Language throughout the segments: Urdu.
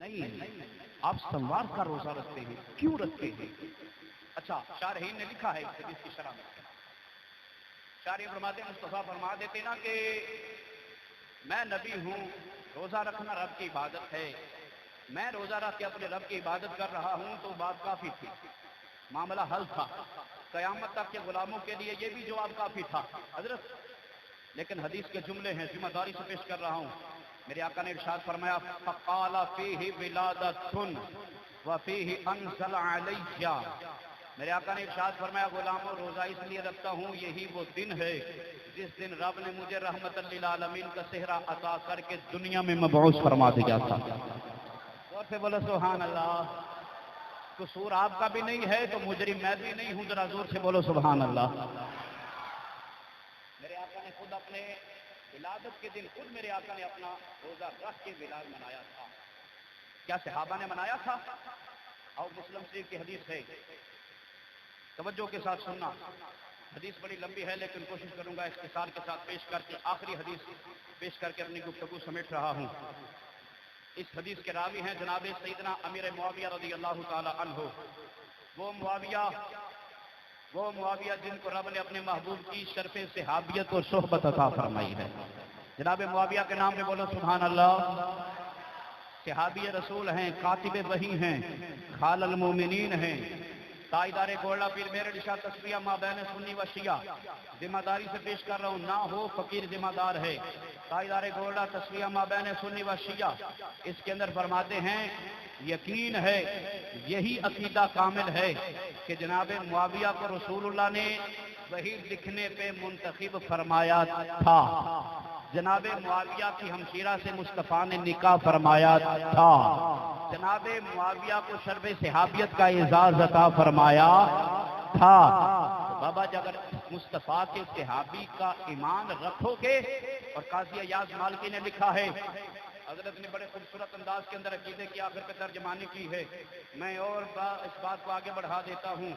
نہیں، آپ سموار کا روزہ رکھتے ہیں، کیوں رکھتے ہیں؟ اچھا، شارحین نے لکھا ہے اس حدیث کی شرح میں، شارحین فرماتے ہیں مصطفیٰ فرما دیتے نا کہ میں نبی ہوں، روزہ رکھنا رب کی عبادت ہے، میں روزہ رکھ کے اپنے رب کی عبادت کر رہا ہوں، تو بات کافی تھی، معاملہ حل تھا، قیامت تک کے غلاموں کے لیے یہ بھی جواب کافی تھا حضرت۔ لیکن حدیث کے جملے ہیں، ذمہ داری سے پیش کر رہا ہوں، میرے آقا نے ارشاد فرمایا فقال فیہ ولادۃ وفیہ انزل علیہ، میرے آقا نے ارشاد فرمایا غلاموں روزہ اس لیے رکھتا ہوں، یہی وہ دن ہے جس دن رب نے مجھے رحمت للعالمین کا صحرا عطا کر کے دنیا میں مبعوث فرما دیا تھا۔ اور سے بولو سبحان اللہ۔ قصور آپ کا بھی نہیں ہے تو مجرم میں بھی نہیں ہوں، ذرا زور سے بولو سبحان اللہ۔ میرے آقا نے خود اپنے ولادت کے دن خود میرے آقا نے اپنا روزہ رکھ کے میلاد منایا تھا۔ کیا صحابہ نے منایا تھا؟ اور مسلم شریف کی حدیث ہے، توجہ کے ساتھ سننا، حدیث بڑی لمبی ہے لیکن کوشش کروں گا اختصار کے ساتھ پیش کر کے آخری حدیث پیش کر کے اپنی گفتگو سمیٹ رہا ہوں۔ اس حدیث کے راوی ہیں جناب سیدنا امیر معاویہ رضی اللہ تعالی عنہ، وہ معاویہ جن کو رب نے اپنے محبوب کی شرف صحابیت اور صحبت عطا فرمائی ہے۔ جناب معاویہ کے نام پہ بولو سبحان اللہ۔ صحابی رسول ہیں، کاتب وحی ہیں، خال المومنین ہیں، تائیدار گولڈا پیر میرے شاہ تصفیہ مابین سنی و شیعہ، ذمہ داری سے پیش کر رہا ہوں، نہ ہو فقیر ذمہ دار ہے، تائیدار گولڈا تصفیہ مابین سنی و شیعہ، اس کے اندر فرماتے ہیں یقین ہے یہی عقیدہ کامل ہے کہ جناب معاویہ کو رسول اللہ نے وحی لکھنے پہ منتخب فرمایا تھا، جناب معاویہ کی ہمشیرہ سے مصطفیٰ نے نکاح فرمایا تھا، جناب معاویہ کو شرف صحابیت کا اعزاز عطا فرمایا تھا۔ بابا جی اگر مصطفیٰ کے صحابی کا ایمان رکھو گے، اور قاضی ایاز مالکی نے لکھا ہے، حضرت نے بڑے خوبصورت انداز کے اندر عقیدے کی آخر پہ ترجمانی کی ہے، میں اور اس بات کو آگے بڑھا دیتا ہوں،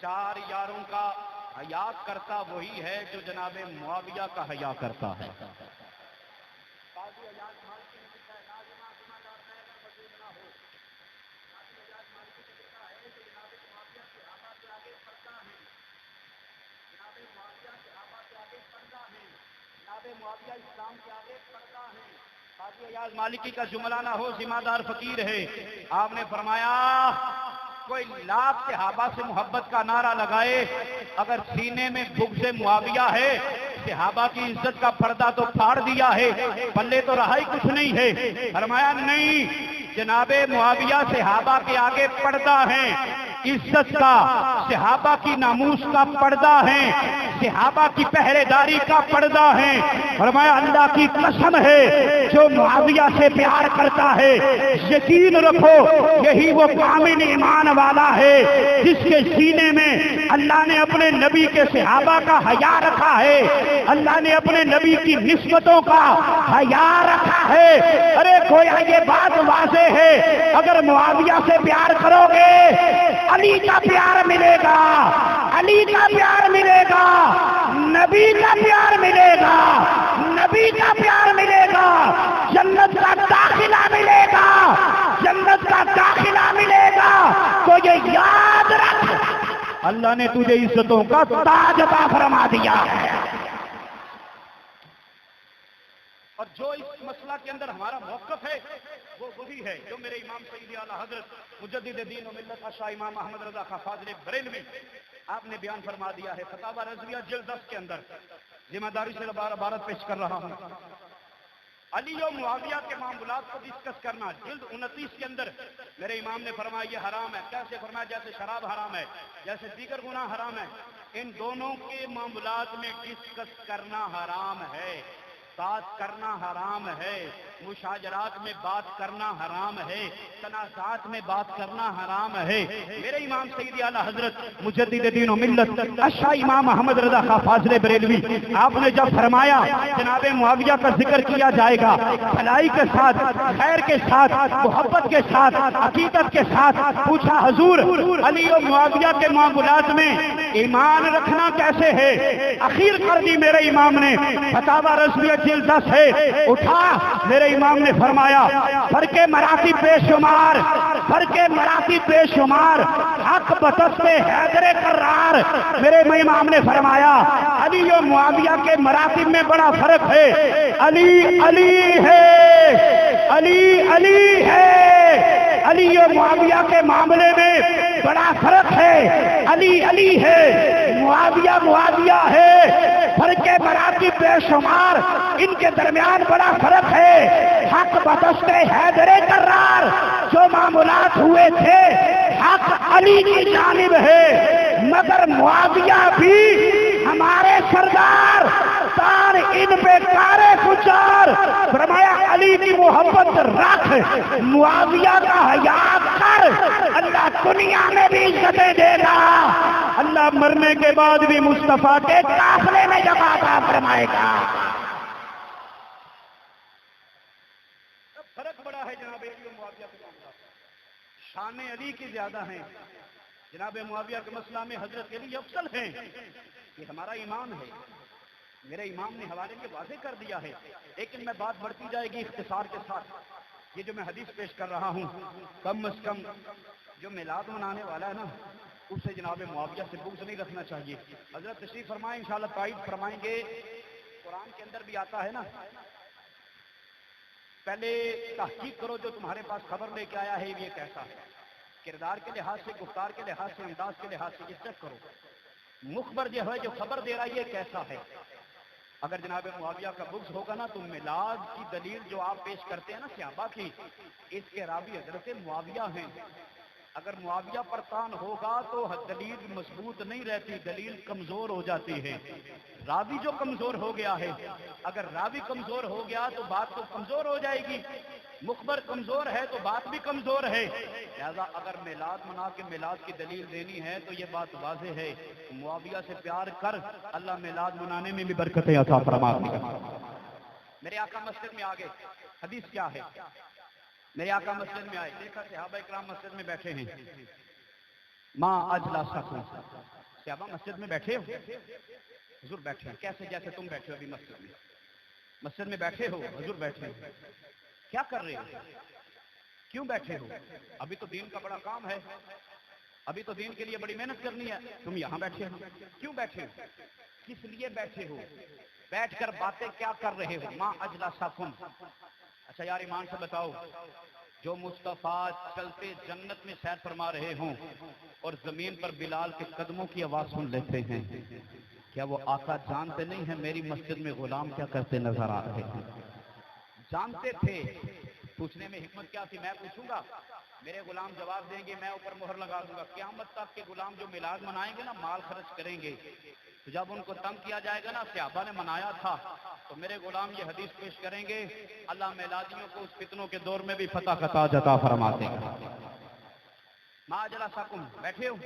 چار یاروں کا حیا کرتا وہی ہے جو جناب معاویہ کا حیا کرتا ہے۔ معاویہ اسلام کے آگے پڑھتا ہے، قاضی ایاز مالکی کا جملہ نہ ہو، ذمہ دار فقیر ہے۔ آپ نے فرمایا کوئی لاکھ صحابہ سے محبت کا نعرہ لگائے، اگر سینے میں بغض معاویہ ہے، صحابہ کی عزت کا پردہ تو پھاڑ دیا ہے، پلے تو رہا ہی کچھ نہیں ہے۔ فرمایا نہیں، جناب معاویہ صحابہ کے آگے پردہ ہیں، عزت کا، صحابہ کی ناموس کا پردہ ہے، صحابہ کی پہرے داری کا پردہ ہے۔ فرمایا اللہ کی قسم ہے جو معاویہ سے پیار کرتا ہے، یقین رکھو یہی وہ کامل ایمان والا ہے جس کے سینے میں اللہ نے اپنے نبی کے صحابہ کا حیا رکھا ہے، اللہ نے اپنے نبی کی نسبتوں کا حیا رکھا ہے۔ ارے گویا یہ بات واضح ہے، اگر معاویہ سے پیار کرو گے علی کا پیار ملے گا، علی کا پیار ملے گا، نبی کا پیار ملے گا، نبی کا پیار ملے گا، جنت کا داخلہ ملے گا، جنت کا داخلہ ملے گا۔ تو یہ یاد رکھ اللہ نے تجھے عزتوں کا تاج عطا فرما دیا ہے۔ اور جو اس مسئلہ کے اندر ہمارا موقف ہے وہ وہی ہے جو میرے امام سید اعلیٰ حضرت مجدد دین و ملت شاہ امام احمد رضا خان فاضل بریلوی آپ نے بیان فرما دیا ہے فتاوی رضویہ جلد 10 کے اندر۔ ذمہ داری سے عبارت پیش کر رہا ہوں، علی و معاویہ کے معاملات کو ڈسکس کرنا، جلد 29 کے اندر میرے امام نے فرمایا یہ حرام ہے۔ کیسے فرمایا؟ جیسے شراب حرام ہے، جیسے دیگر گناہ حرام ہے، ان دونوں کے معاملات میں ڈسکس کرنا حرام ہے، بات کرنا حرام ہے، مشاجرات میں بات کرنا حرام ہے، تنازعات میں بات کرنا حرام ہے۔ میرے امام سید اعلیٰ حضرت مجدد دین و ملت شاہ امام احمد رضا خان فاضل بریلوی آپ نے جب فرمایا جناب معاویہ کا ذکر کیا جائے گا بھلائی کے ساتھ، خیر کے ساتھ، محبت کے ساتھ، عقیدت کے ساتھ، پوچھا حضور علی و معاویہ کے معاملات میں ایمان رکھنا کیسے ہے؟ اخیر کر دی میرے امام نے، فتاوی رضویہ جلد 10 ہے، اٹھا میرے امام نے فرمایا فرق مراتب بے شمار، فرق مراتب بے شمار، حق بتست حیدر کرار۔ میرے امام نے فرمایا علی و معاویہ کے مراتب میں بڑا فرق ہے، علی علی ہے، علی علی ہے، علی و معاویہ کے معاملے میں بڑا فرق ہے، علی علی ہے، معاویہ معاویہ ہے، فرق مراتب بے شمار، ان کے درمیان بڑا فرق ہے۔ حق بدست حیدر کرار، جو معاملات ہوئے تھے حق علی کی جانب ہے، مگر معاویہ بھی ہمارے سردار تار ان پہ کارے کچار۔ فرمایا علی کی محبت رکھ، معاویہ کا حیا کر، اللہ دنیا میں بھی عزتیں دے گا، اللہ مرنے کے بعد بھی مصطفیٰ کے قافلے میں جگہ عطا فرمائے گا۔ فرق بڑا ہے جناب علی و معاویہ کے معاملہ، شان علی کی زیادہ ہیں، جناب معاویہ کے مسئلہ میں حضرت علی افضل ہیں، یہ ہمارا ایمان ہے، میرے امام نے حوالے کے واضح کر دیا ہے، لیکن میں بات بڑھتی جائے گی اختصار کے ساتھ۔ یہ جو میں حدیث پیش کر رہا ہوں، کم از کم جو میلاد منانے والا ہے نا، اسے جناب معاویہ سے بغض نہیں رکھنا چاہیے۔ حضرت تشریف فرمائیں، انشاءاللہ تائید فرمائیں گے، قرآن کے اندر بھی آتا ہے نا، پہلے تحقیق کرو جو تمہارے پاس خبر لے کے آیا ہے یہ کیسا ہے، کردار کے لحاظ سے، گفتار کے لحاظ سے، انداز کے لحاظ سے یہ چیک کرو، مخبر جو ہے جو خبر دے رہا ہے یہ کیسا ہے۔ اگر جناب معاویہ کا بغض ہوگا نا تو میلاد کی دلیل جو آپ پیش کرتے ہیں نا صحابہ کی، اس کے راوی حضرت معاویہ ہیں، اگر معاویہ پر تان ہوگا تو دلیل مضبوط نہیں رہتی، دلیل کمزور ہو جاتی ہے، راوی جو کمزور ہو گیا ہے، اگر راوی کمزور ہو گیا تو بات تو کمزور ہو جائے گی، مخبر کمزور ہے تو بات بھی کمزور ہے، لہذا اگر میلاد منا کے میلاد کی دلیل دینی ہے تو یہ بات واضح ہے، معاویہ سے پیار کر، اللہ میلاد منانے میں بھی برکتیں عطا فرما دے گا۔ میرے آقا مسجد میں آگے حدیث کیا ہے، میرے آقا مسجد میں آئے، دیکھا صحابہ اکرام مسجد میں بیٹھے ہیں، ماں اجلاسکم، صحابہ مسجد میں بیٹھے ہو، حضور بیٹھے ہیں، کیسے جیسے تم بیٹھے ہو ابھی مسجد میں بیٹھے ہو، حضور بیٹھے ہو، کیا کر رہے ہو، کیوں بیٹھے ہو، ابھی تو دین کا بڑا کام ہے، ابھی تو دین کے لیے بڑی محنت کرنی ہے، تم یہاں بیٹھے ہو، کیوں بیٹھے ہو، کس لیے بیٹھے ہو، بیٹھ کر باتیں کیا کر رہے ہو، ماں اجلاسکم۔ اچھا یار ایمان سے بتاؤ، جو مصطفیٰ چلتے جنت میں سیر فرما رہے ہوں اور زمین پر بلال کے قدموں کی آواز سن لیتے ہیں، کیا وہ آقا جانتے نہیں ہیں میری مسجد میں غلام کیا کرتے نظر آ رہے ہیں؟ جانتے تھے، پوچھنے میں حکمت کیا تھی، میں پوچھوں گا، میرے غلام جواب دیں گے، میں اوپر مہر لگا دوں گا، قیامت تک کے غلام جو میلاد منائیں گے نا، مال خرچ کریں گے، تو جب ان کو تنگ کیا جائے گا نا، صحابہ نے منایا تھا، تو میرے غلام یہ حدیث پیش کریں گے، اللہ میلادیوں کو اس فتنوں کے دور میں بھی فتح عطا فرما دے گا۔ ماں اجلاسکم، بیٹھے ہو،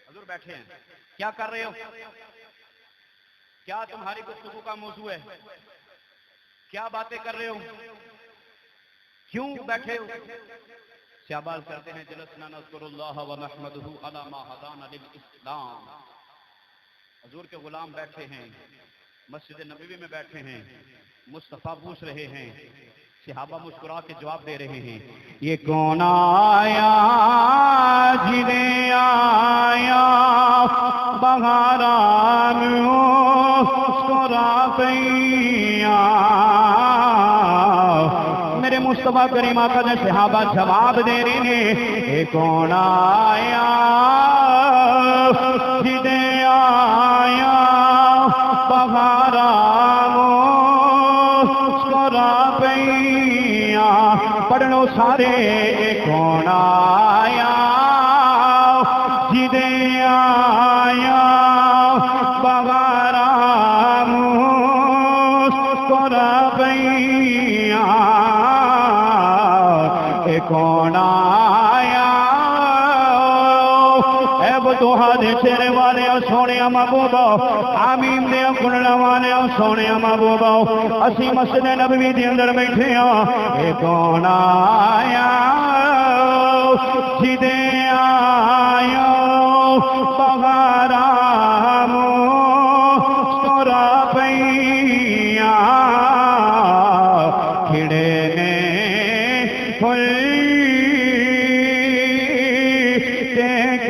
حضور بیٹھے ہیں، کیا کر رہے ہو، کیا تمہاری گفتگو کا موضوع ہے، کیا باتیں کر رہے ہو، کیوں بیٹھے ہو؟ صحابہ کرتے ہیں جلسنا نذکر اللہ ونحمدہ علی ما ہدانا للاسلام، حضور کے غلام بیٹھے ہیں، مسجد نبوی میں بیٹھے ہیں، مصطفیٰ پوچھ رہے ہیں، صحابہ مسکرا کے جواب دے رہے ہیں، یہ کون آیا جنہیں آیا بہاران مسکرایا، میرے مصطفیٰ کریم آقا نے صحابہ جواب دے رہے ہیں، یہ کون آیا جنہیں آیا بہاران مسکرایا، پڑھ لو سارے، کون آیا جنہیں آیا بہاران مسکرایا، کون آیا اے بدوہا دے چہرے والے سونے محبوبا، آمین دے کنڑا والے سونے محبوبا، اسی مسجد نبوی دے اندر بیٹھے ہاں، اے کون آیا جدے آیا بغارا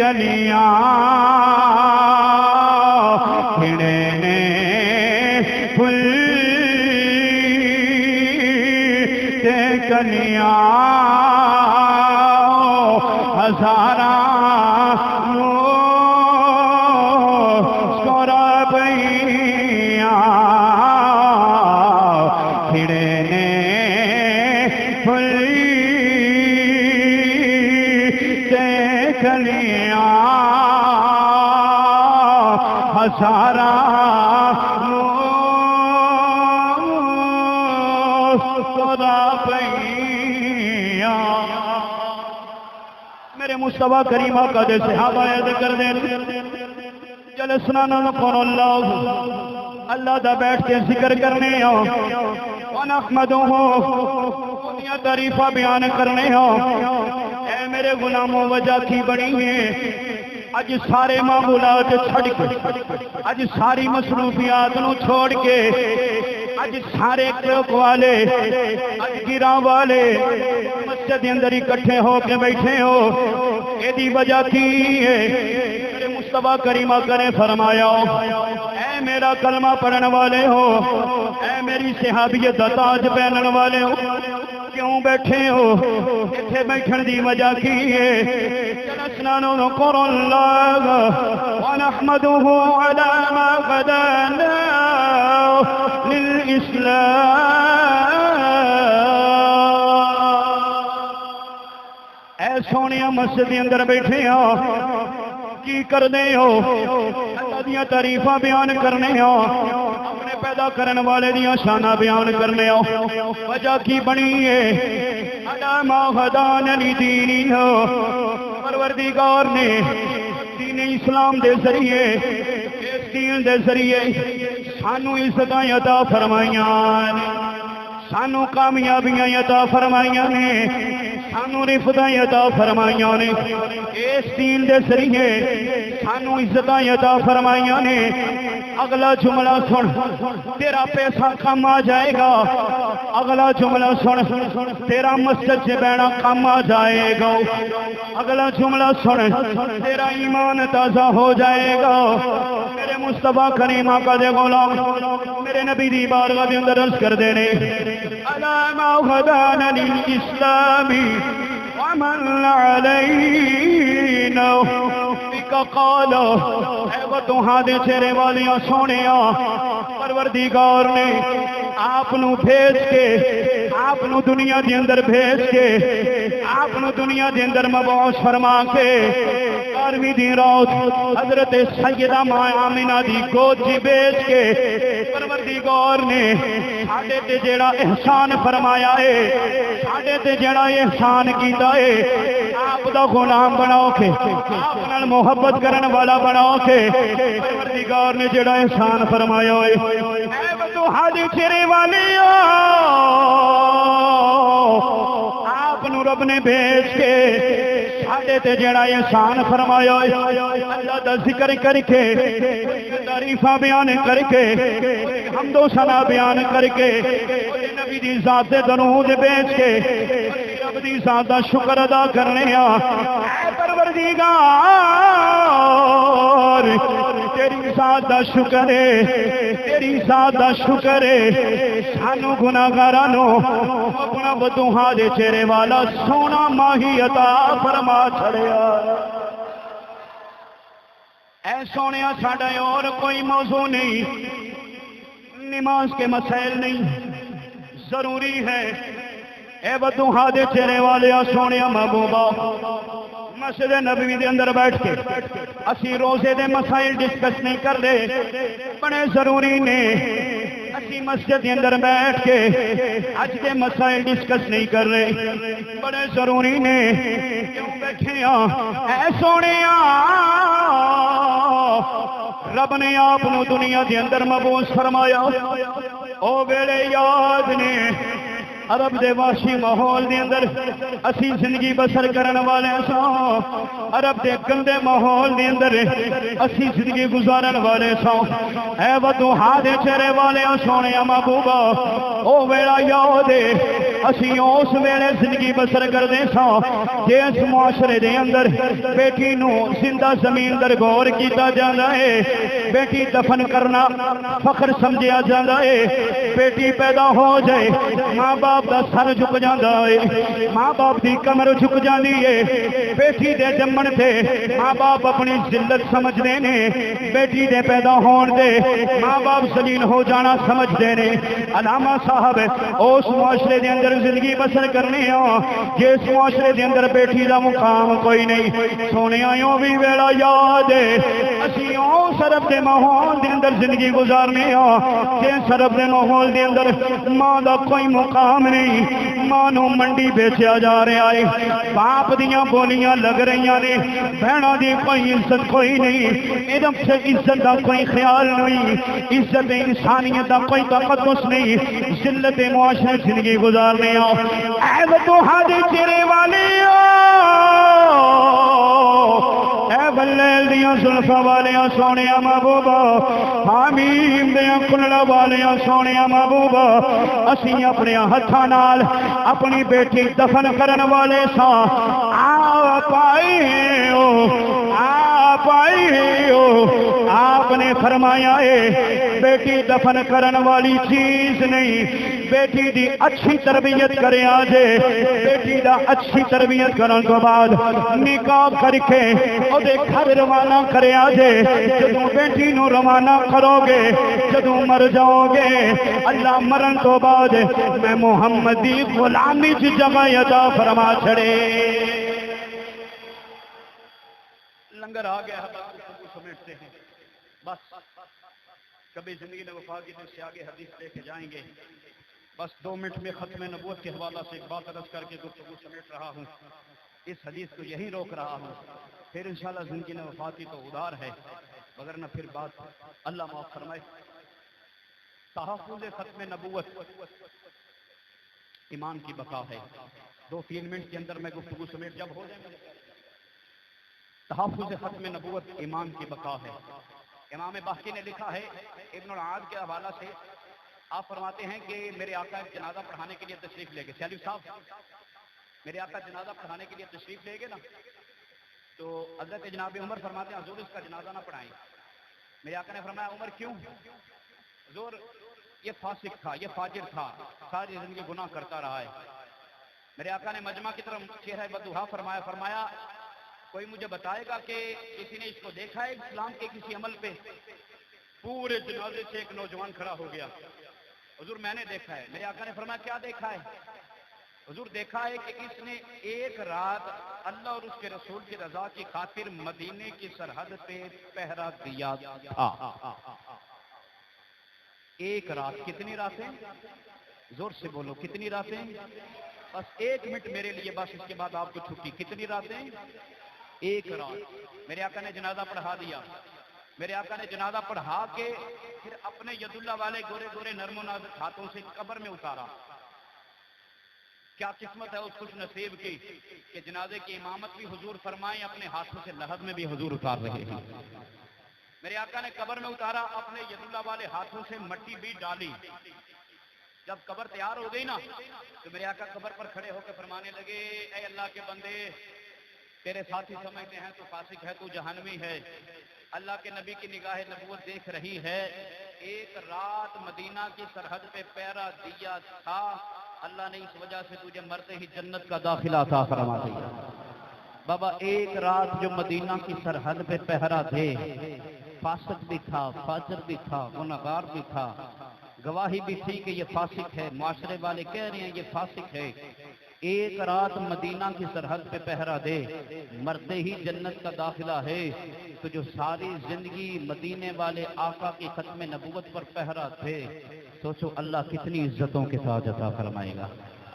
کلیاں کھڑے نے پھل تے کلیاں ہزاراں سارا میرے مصطفیٰ کریم آقا دے صحابہ ذکر دے جلسنا نذکر اللہ اللہ دا بیٹھ کے ذکر کرنے ہوں ونحمدہ دنیا تعریفہ بیان کرنے ہوں اے میرے غلاموں وجہ کی بڑی ہے اج سارے معمولات چھڑ کے اج ساری مصروفیات نو چھوڑ کے اج سارے کلوک والے اج گراں والے مسجد اندر اکٹھے ہو کے بیٹھے ہو ایدی وجہ کی ہے میرے مصطفیٰ کریم آقا نے فرمایا اے میرا کلمہ پڑھن والے ہو اے میری صحابیت دا تاج پہنن والے ہو کیوں بیٹھے ہو اتھے بیٹھن دی وجہ کی ہے جلسنا نذکر اللہ ونحمدہ علی ما غدانا للاسلام اے سونیا مسجد اندر بیٹھے ہو کی کرنے ہو اللہ دیاں تعریفاں بیان کرنے ہو اپنے پیدا کرن والے دیاں شانہ بیان کرنے ہو وجہ کی بنی ہے علامہ غدان علی دینی ہو پروردگار نے دین اسلام دے ذریعے اس دین دے ذریعے سانو عزتاں عطا فرمائیاں سانو کامیابیاں عطا فرمائیاں نے سانو رفعتاں عطا فرمائیاں نے اس دین دے ذریعے سانو عزتاں عطا فرمائیاں نے اگلا جملہ سن تیرا پیسہ کم آ جائے گا اگلا جملہ سن تیرا مسجد سے بینا کم آ جائے گا اگلا جملہ سن تیرا ایمان تازہ ہو جائے گا میرے مصطفیٰ کریم آقا دے غلام میرے نبی دی بارگاہ دے اندر عرض کر دینے علامہ غدان للاسلامی ومن علینا بکا قالا اے وہ تہاں دے چہرے والیاں سونیاں پروردگار نے آپ نو بھیج کے آپ نو دنیا دے اندر بھیج کے آپ نو دنیا دے اندر مبعوث فرما کے 12ویں دی رات حضرت سیدہ ماں آمینہ دی گود جی بھیج کے پروردگار نے ساڈے تے جیڑا احسان فرمایا ہے ساڈے تے جیڑا احسان کیتا ہے آپ دا غلام بناؤ کے آپ نال محبت کرن والا بناؤ کے پروردگار نے جیڑا احسان فرمایا ہے اے بدو ہادی چرے والی آپ نو رب نے بھیج کے ساڈے تے جڑا احسان فرمایا اللہ دا ذکر کر کے تعریفاں بیان کر کے حمد و ثنا بیان کر کے نبی دی ذات تے درود بھیج کے رب دی ذات دا شکر ادا کرنے اے پروردگار تیری ذات دا شکر ہے تیری ذات دا شکر ہے سانو گناہگاراں نو اپنا بدوہاں دے چہرے والا سونا ماہی عطا فرما چھڑیا اے سونیا ساڈا اور کوئی موضوع نہیں نماز کے مسائل نہیں ضروری ہے اے بدوہاں دے چہرے والے سونیا محبوبہ مسجد نبوی دے اندر بیٹھ کے اسی روزے دے مسائل ڈسکس نہیں کر رہے بڑے ضروری نے اسی مسجد دے اندر بیٹھ کے اج دے مسائل ڈسکس نہیں کر رہے بڑے ضروری نے کیوں بیٹھے ہاں اے سونے رب نے آپ نو دنیا دے اندر مبعوث فرمایا او ویلے یاد نے عرب دے واشی ماحول دے اندر اسی زندگی بسر کرن والے ساں عرب دے گندے ماحول دے اندر اسی زندگی گزارن والے ساں اے ودوہاں دے چہرے والے سونے محبوبہ او ویلا یاد اسی اس ویلے زندگی بسر کردے سا جس معاشرے دے اندر بیٹی نو زندہ زمین در غور کیتا جاندا ہے، بیٹی دفن کرنا فخر سمجھیا جاندا ہے، بیٹی پیدا ہو جائے ماں باپ دا سر جھک جاندا ہے، ماں باپ دی کمر جھک جاندی ہے، بیٹی دے جمن تے ماں باپ اپنی ذلت سمجھدے نے، بیٹی دے پیدا ہون دے ماں باپ ذلیل ہو جانا سمجھدے نے۔ علامہ صاحب اس معاشرے دے اندر زندگی بسر کرنے ہاں جس معاشرے دے اندر بیٹی دا مقام کوئی نہیں۔ سونے آئیوں بھی ویڑا یاد ہے اسی اس عرب دے ماحول دے اندر زندگی گزارنے ہاں جس عرب دے ماحول دے اندر ماں دا کوئی مقام نہیں، ماں نو منڈی بیچیا جا رہا ہے، باپ دیاں بولیاں لگ رہی نے، بہنوں دی کوئی عزت کوئی نہیں، ادب سے عزت دا کوئی خیال نہیں، عزت انسانیت دا کوئی تقدس نہیں، ذلت معاشرے زندگی گزارنے ہاں۔ اے وضحا دے چہرے والی اے بلیل دیاں زلفاں والیاں سونیا محبوبا، حمیم دیاں کلڑا والیاں سونیا محبوبا، اسی اپنے ہتھاں نال اپنی بیٹی دفن کرن والے سا آپ آئے ہو، آپ آئے ہو۔ آپ نے فرمایا ہے بیٹی دفن کرن والی چیز نہیں، بیٹی دی اچھی تربیت کرے آجے، بیٹی دا اچھی تربیت کرن کو بعد نکاح کر کے او دے گھر روانہ کرے آجے۔ جدوں بیٹی نو روانہ کرو گے، جدوں مر جاؤ گے، اللہ مرن تو بعد میں محمدی غلامی کی جگہ عطا فرما چھڑے۔ لنگر آ گیا ہے، سمیٹتے ہیں بس، کبھی زندگی نے وفا کی دن سے آگے حدیث لے کے جائیں گے۔ بس 2 منٹ میں ختم نبوت کے حوالہ سے ایک بات عرض کر کے گفتگو سمیٹ رہا ہوں، اس حدیث کو یہی روک رہا ہوں، پھر انشاءاللہ زندگی نے وفا کی تو ادار ہے، وگرنہ پھر بات اللہ معاف فرمائے۔ تحفظ ختم نبوت ایمان کی بقا ہے۔ 2-3 منٹ کے اندر میں گفتگو سمیٹ جب ہو جائے گا۔ تحفظ ختم نبوت ایمان کی بقا ہے۔ امام باقی نے لکھا ہے ابن العاد کے حوالہ سے، آپ فرماتے ہیں کہ میرے آقا ایک جنازہ پڑھانے کے لیے تشریف لے گئے، سیالف صاحب میرے آقا جنازہ پڑھانے کے لیے تشریف لے گئے نا، تو حضرت جناب عمر فرماتے ہیں حضور اس کا جنازہ نہ پڑھائیں۔ میرے آقا نے فرمایا عمر کیوں؟ حضور یہ فاسق تھا، یہ فاجر تھا، ساری زندگی گناہ کرتا رہا ہے۔ میرے آقا نے مجمع کی طرف چہرہ بدوہا فرمایا کوئی مجھے بتائے گا کہ کسی نے اس کو دیکھا ہے اسلام کے کسی عمل پہ؟ پورے جنازے سے ایک نوجوان کھڑا ہو گیا، حضور میں نے دیکھا ہے۔ میرے آقا نے فرمایا کیا دیکھا ہے؟ حضور دیکھا ہے کہ اس نے ایک رات اللہ اور اس کے رسول کی رضا کی خاطر مدینے کی سرحد پہ پہرا دیا تھا۔ ایک رات، کتنی راتیں؟ زور سے بولو کتنی راتیں؟ بس 1 منٹ میرے لیے، بس اس کے بعد آپ کو چھٹی۔ کتنی راتیں؟ 1 رات۔ میرے آقا نے جنازہ پڑھا دیا، میرے آقا نے جنازہ پڑھا کے پھر اپنے ید اللہ والے گورے گورے نرم و نازک ہاتھوں سے قبر میں اتارا۔ کیا قسمت ہے اس خوش نصیب کی کہ جنازے کی امامت بھی حضور فرمائیں، اپنے ہاتھوں سے لحد میں بھی حضور اتار رہے ہیں۔ میرے آقا نے قبر میں اتارا، اپنے ید اللہ والے ہاتھوں سے مٹی بھی ڈالی۔ جب قبر تیار ہو گئی نا تو میرے آقا قبر پر کھڑے ہو کے فرمانے لگے اے اللہ کے بندے، تیرے ساتھی سمجھتے ہیں تو فاسق ہے، تو جہنمی ہے، اللہ کے نبی کی نگاہ نبوت دیکھ رہی ہے، 1 رات مدینہ کی سرحد پہ پہرا دیا تھا، اللہ نے اس وجہ سے تجھے مرتے ہی جنت کا داخلہ عطا فرما دیا۔ بابا 1 رات جو مدینہ کی سرحد پہ پہرا دے، فاسق بھی تھا، فاجر بھی تھا، گنہگار بھی تھا، گواہی بھی تھی کہ یہ فاسق ہے، معاشرے والے کہہ رہے ہیں یہ فاسق ہے، 1 رات مدینہ کی سرحد پہ پہرا دے، مرتے ہی جنت کا داخلہ ہے، تو جو ساری زندگی مدینے والے آقا کی ختم نبوت پر پہرا دے، سوچو اللہ کتنی عزتوں کے ساتھ عطا فرمائے گا۔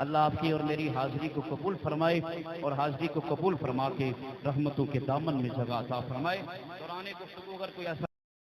اللہ آپ کی اور میری حاضری کو قبول فرمائے اور حاضری کو قبول فرما کے رحمتوں کے دامن میں جگہ عطا فرمائے۔ قرآن گفتگو اگر کوئی ایسا